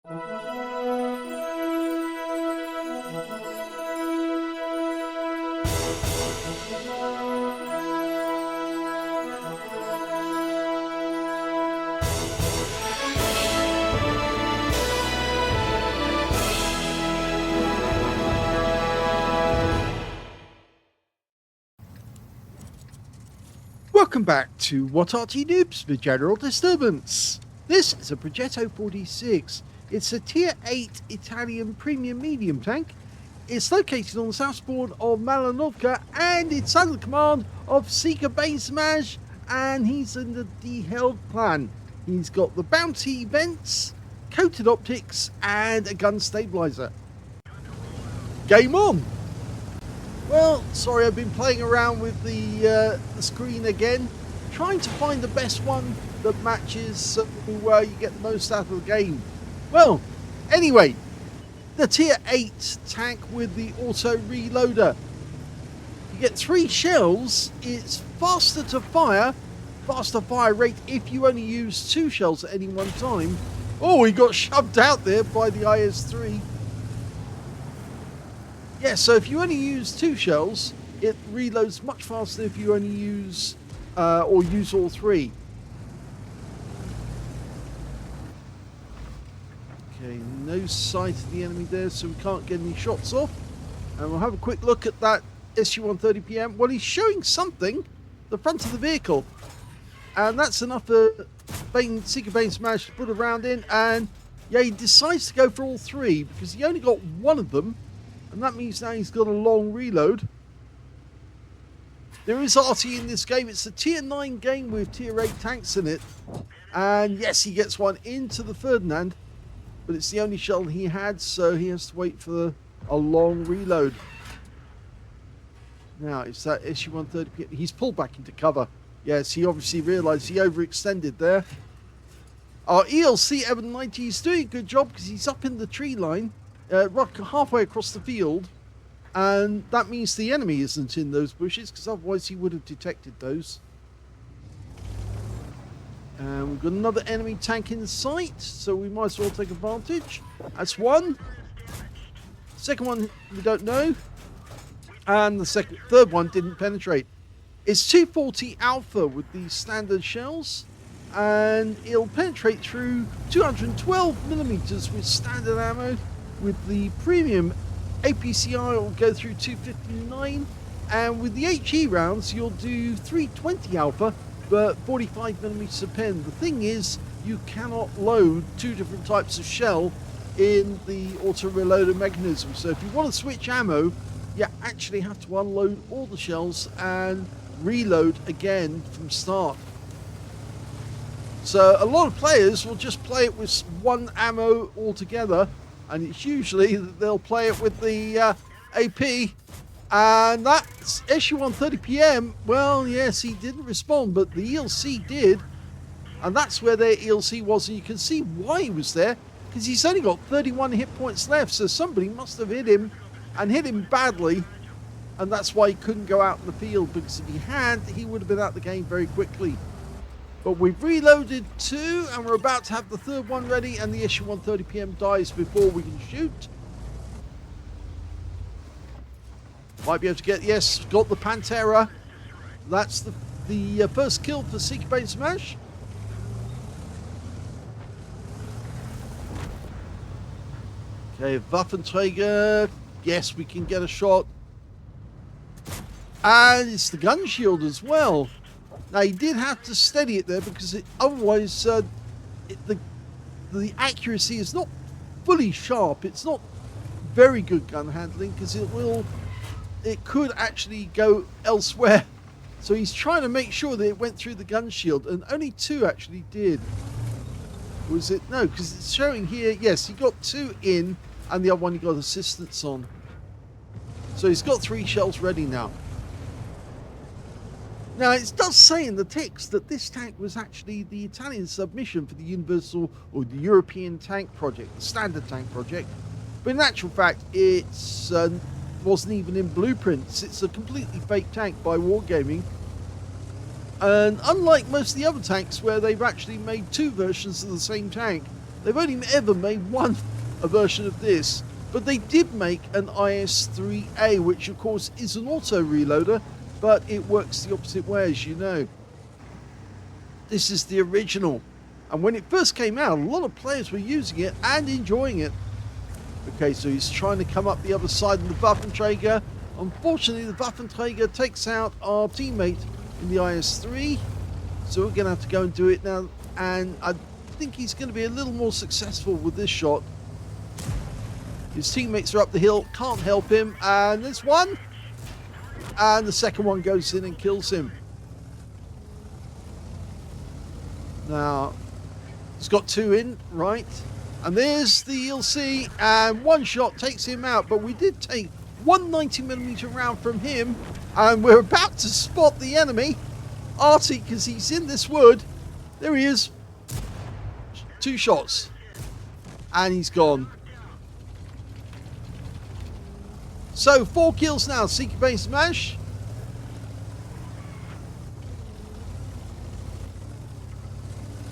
Welcome back to What Arty Noobs for General Disturbance. This is a Progetto 46. It's a Tier 8 Italian premium medium tank. It's located on the southboard of Malinovka and it's under the command of Seeker Basemaj, and he's in the DHELL clan. He's got the bounty vents, coated optics and a gun stabilizer. Game on! Well, sorry, I've been playing around with the screen again, trying to find the best one that matches where you get the most out of the game. Well, anyway, the Tier 8 tank with the auto reloader. You get 3 shells, it's faster fire rate if you only use 2 shells at any one time. Oh, he got shoved out there by the IS-3. Yeah, so if you only use 2 shells, it reloads much faster if you only use or use all 3. Okay, no sight of the enemy there, so we can't get any shots off. And we'll have a quick look at that SU-130PM. Well, he's showing something, the front of the vehicle. And that's enough for Seeker Basemaj to put a round in. And yeah, he decides to go for all 3 because he only got 1 of them. And that means now he's got a long reload. There is Arty in this game. It's a Tier 9 game with Tier 8 tanks in it. And yes, he gets one into the Ferdinand. But it's the only shell he had, so he has to wait for a long reload. Now, it's that SU-130. He's pulled back into cover. Yes, he obviously realised he overextended there. Our ELC Evan 90 is doing a good job because he's up in the tree line. Halfway across the field, and that means the enemy isn't in those bushes because otherwise he would have detected those. And we've got another enemy tank in sight, so we might as well take advantage. That's one. Second one we don't know, and the third one didn't penetrate. It's 240 Alpha with these standard shells, and it'll penetrate through 212mm with standard ammo. With the premium APCI, it'll go through 259, and with the HE rounds, you'll do 320 Alpha, but 45mm a pen. The thing is, you cannot load 2 different types of shell in the auto reloader mechanism. So if you want to switch ammo, you actually have to unload all the shells and reload again from start. So a lot of players will just play it with 1 ammo altogether. And it's usually that they'll play it with the AP. And that's SU-130PM. Well, yes, he didn't respond, but the ELC did. And that's where their ELC was. And you can see why he was there, because he's only got 31 hit points left. So somebody must have hit him, and hit him badly. And that's why he couldn't go out in the field, because if he had, he would have been out the game very quickly. But we've reloaded 2, and we're about to have the 3rd one ready, and the SU-130PM dies before we can shoot. Might be able to get, yes, got the Pantera. That's the first kill for Seeker Basemaj. Okay, Waffenträger. Yes, we can get a shot. And it's the gun shield as well. Now, he did have to steady it there because otherwise the accuracy is not fully sharp. It's not very good gun handling because it could actually go elsewhere. So he's trying to make sure that it went through the gun shield, and only 2 actually did. Was it? No, because it's showing here, yes, he got 2 in, and the other one he got assistance on. So he's got 3 shells ready now. Now, it does say in the text that this tank was actually the Italian submission for the Universal or the European Tank Project, the Standard Tank Project. But in actual fact, it wasn't even in blueprints. It's a completely fake tank by Wargaming. And unlike most of the other tanks where they've actually made 2 versions of the same tank, They've only ever made a version of this, but they did make an IS-3A, which of course is an auto reloader, but it works the opposite way, as you know. This is the original, and when it first came out, a lot of players were using it and enjoying it. Okay, so he's trying to come up the other side of the Waffenträger. Unfortunately, the Waffenträger takes out our teammate in the IS-3, so we're going to have to go and do it now, and I think he's going to be a little more successful with this shot. His teammates are up the hill, can't help him, and there's one, and the second one goes in and kills him. Now, he's got two in, right, and there's the ELC, and one shot takes him out, but we did take 190mm round from him, and we're about to spot the enemy, Arty, because he's in this wood. There he is. 2 shots, and he's gone. So 4 kills now, Seeker Base Smash.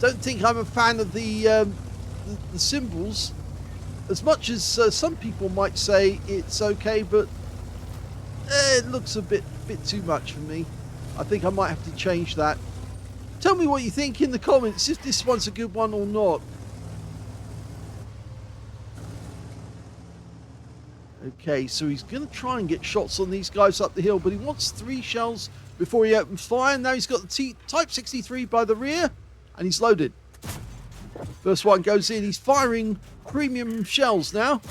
Don't think I'm a fan of the symbols, as much as some people might say it's okay, but it looks a bit too much for me. I think I might have to change that. Tell me what you think in the comments, if this one's a good one or not. Okay, so he's going to try and get shots on these guys up the hill, but he wants 3 shells before he opens fire. Now he's got the Type 63 by the rear, and he's loaded. First one goes in. He's firing premium shells now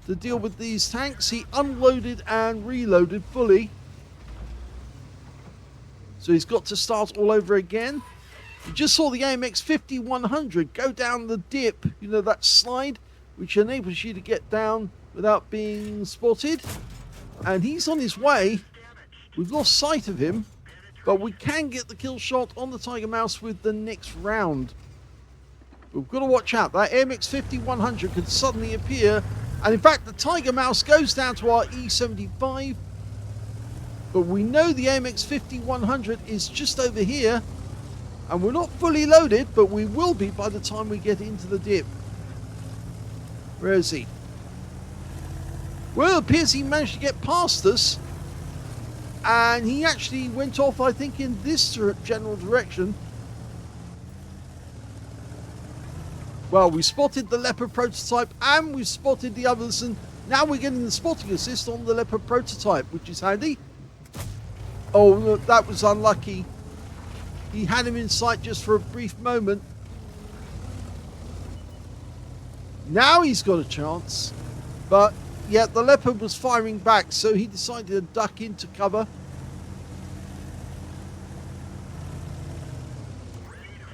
to deal with these tanks. He unloaded and reloaded fully, so he's got to start all over again. You just saw the AMX 5100 go down the dip, you know, that slide which enables you to get down without being spotted, and he's on his way. We've lost sight of him, but we can get the kill shot on the Tiger Mouse with the next round. We've got to watch out. That AMX 5100 could suddenly appear, and in fact the Tiger Mouse goes down to our E75, but we know the AMX 5100 is just over here, and we're not fully loaded, but we will be by the time we get into the dip. Where is he? Well, it appears he managed to get past us, and he actually went off, I think, in this general direction. Well, we spotted the Leopard prototype, and we spotted the others, and now we're getting the spotting assist on the Leopard prototype, which is handy. Oh, look, that was unlucky. He had him in sight just for a brief moment. Now he's got a chance, but yeah, the Leopard was firing back, so he decided to duck into cover.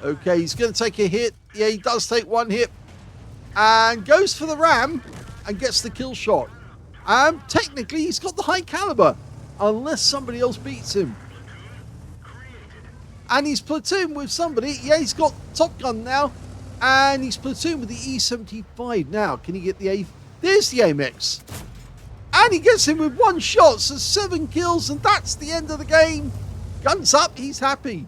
Okay, he's going to take a hit. Yeah, he does take one hit, and goes for the ram and gets the kill shot. Technically, he's got the high caliber, unless somebody else beats him. And he's platooned with somebody. Yeah, he's got Top Gun now, and he's platooned with the E75 now. Can he get the A? There's the AMX, and he gets him with 1 shot, so 7 kills, and that's the end of the game. Guns up, he's happy.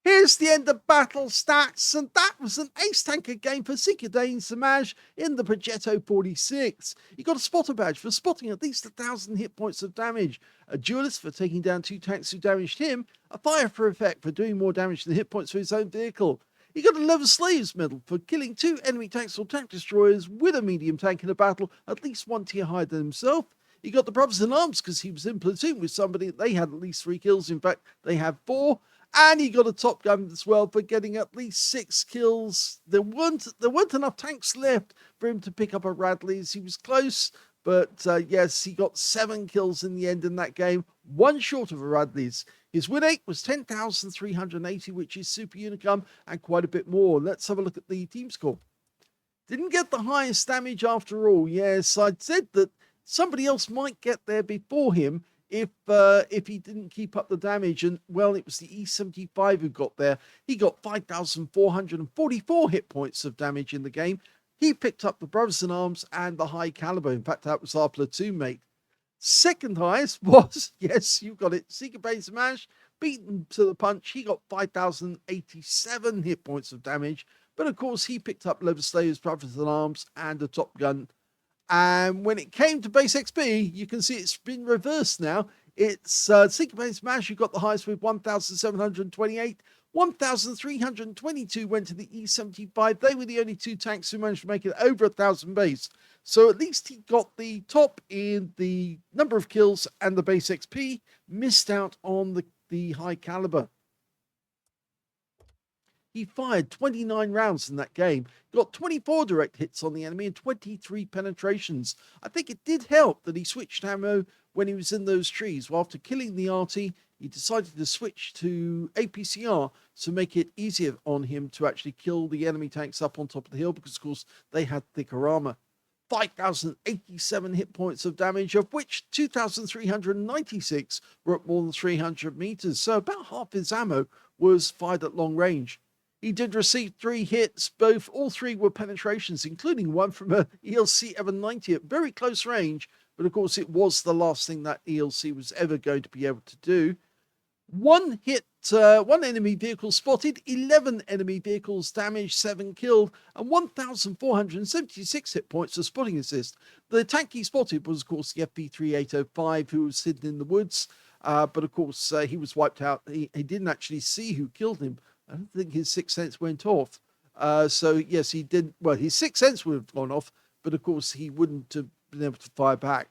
Here's the end of battle stats, and that was an ace tanker game for Seeker Base Smash in the Progetto 46. You got a spotter badge for spotting at least 1,000 hit points of damage, a duelist for taking down 2 tanks who damaged him, a fire for effect for doing more damage than hit points for his own vehicle. He got a Leather Slaves medal for killing 2 enemy tanks or tank destroyers with a medium tank in a battle at least 1 tier higher than himself. He got the Brothers in Arms because he was in platoon with somebody. They had at least 3 kills. In fact, they have 4. And he got a Top Gun as well for getting at least 6 kills. There weren't enough tanks left for him to pick up a Radley's. He was close, but yes, he got 7 kills in the end in that game, 1 short of a Radley's. His win rate was 10,380, which is super unicum and quite a bit more. Let's have a look at the team score. Didn't get the highest damage after all. Yes, I said that somebody else might get there before him if he didn't keep up the damage, and well, it was the E75 who got there. He got 5,444 hit points of damage in the game. He picked up the Brothers in Arms and the high caliber. In fact, that was our platoon mate. Second highest was, yes, you got it, Seeker Base Smash beaten to the punch. He got 5,087 hit points of damage. But of course, he picked up Lever Slayers, Brothers in Arms, and a Top Gun. And when it came to base XP, you can see it's been reversed now. It's Syncopated Smash, who got the highest with 1,728. 1,322 went to the E75. They were the only two tanks who managed to make it over 1,000 base. So at least he got the top in the number of kills and the base XP, missed out on the high caliber. He fired 29 rounds in that game, got 24 direct hits on the enemy and 23 penetrations. I think it did help that he switched ammo when he was in those trees. Well, after killing the Arty, he decided to switch to APCR to make it easier on him to actually kill the enemy tanks up on top of the hill, because, of course, they had thicker armor. 5,087 hit points of damage, of which 2,396 were at more than 300 meters. So about half his ammo was fired at long range. He did receive 3 hits. All 3 were penetrations, including one from a ELC Ever 90 at very close range. But of course, it was the last thing that ELC was ever going to be able to do. 1 hit, 1 enemy vehicle spotted, 11 enemy vehicles damaged, 7 killed, and 1,476 hit points of spotting assist. The tank he spotted was, of course, the FP3805, who was hidden in the woods. But of course, he was wiped out. He didn't actually see who killed him. I don't think his sixth sense went off. So yes, he did. Well, his sixth sense would have gone off, but of course he wouldn't have been able to fire back.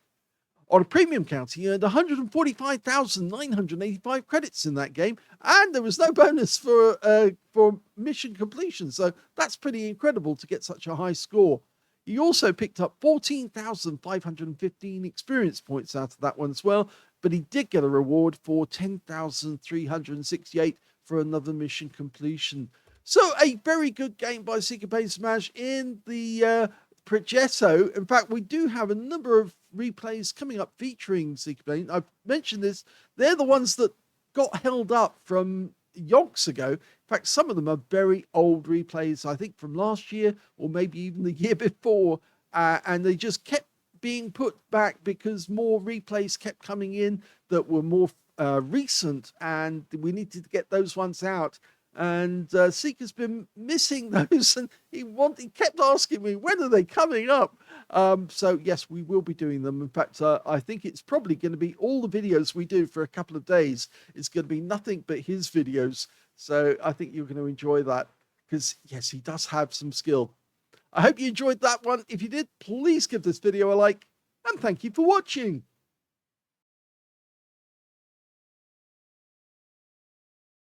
On a premium count, he earned 145,985 credits in that game, and there was no bonus for mission completion. So that's pretty incredible to get such a high score. He also picked up 14,515 experience points out of that one as well, but he did get a reward for 10,368 for another mission completion. So a very good game by Syncopated Smash in the Progetto. In fact, we do have a number of replays coming up featuring Syncopated. I've mentioned this. They're the ones that got held up from yonks ago. In fact, some of them are very old replays, I think from last year or maybe even the year before. And they just kept being put back because more replays kept coming in that were more recent, and we needed to get those ones out. And Seeker's been missing those, and he kept asking me, when are they coming up? So yes, we will be doing them. In fact, I think it's probably going to be all the videos we do for a couple of days. It's going to be nothing but his videos. So I think you're going to enjoy that, because yes, he does have some skill. I hope you enjoyed that one. If you did, please give this video a like, and thank you for watching.